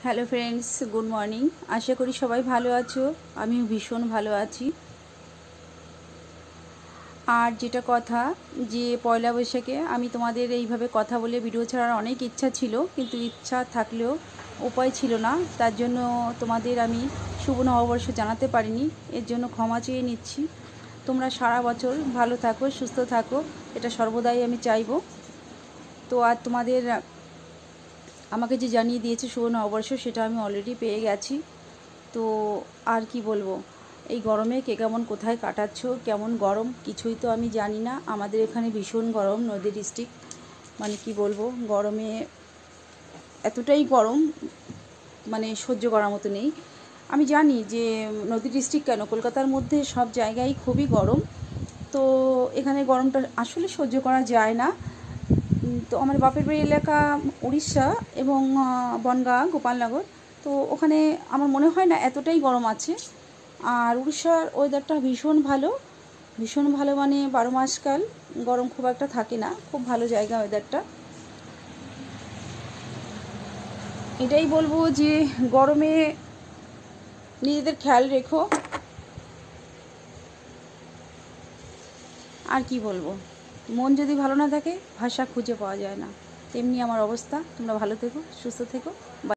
Hello friends, good morning. আশা করি সবাই ভালো আছো। আমিও ভীষণ ভালো আছি। আর যেটা কথা, যে পয়লা বৈশাখে আমি তোমাদের এইভাবে কথা বলে ভিডিও ছাড়ার অনেক ইচ্ছা ছিল, কিন্তু ইচ্ছা থাকলেও উপায় ছিল না। তার জন্য তোমাদের আমি শুভ নববর্ষ জানাতে পারিনি, এর জন্য ক্ষমা চেয়ে নিচ্ছি। তোমরা সারা বছর ভালো থাকো, সুস্থ থাকো, এটা সর্বদাই আমি চাইবো। তো আর তোমাদের আমাকে যে জানিয়ে দিয়েছে শুভ নববর্ষ, সেটা আমি অলরেডি পেয়ে গেছি। তো আর কি বলবো, এই গরমে কে কেমন কোথায় কাটাচ্ছ, কেমন গরম কিছুই তো আমি জানি না। আমাদের এখানে ভীষণ গরম, নদী ডিস্ট্রিক্ট। মানে কি বলবো, গরমে এতটাই গরম, মানে সহ্য করার মতো নেই। আমি জানি যে নদী ডিস্ট্রিক্ট কেন, কলকাতার মধ্যে সব জায়গায় খুবই গরম। তো এখানে গরমটা আসলে সহ্য করা যায় না। তো আমার বাপের বাড়ি এলাকা উড়িষ্যা এবং বনগাঁ, গোপালনগর। তো ওখানে আমার মনে হয় না এতটাই গরম আছে। আর উড়িষ্যার ওয়েদারটা ভীষণ ভালো, ভীষণ ভালো, মানে 12 মাস কাল গরম খুব একটা থাকে না, খুব ভালো জায়গা ওয়েদারটা। এটাই বলবো যে গরমে নিজেদের খেয়াল রেখো। আর কি বলবো, মন যদি ভালো না থাকে ভাষা খুঁজে পাওয়া যায় না। তেমনি আমার অবস্থা। তোমরা ভালো থেকো, সুস্থ থেকো।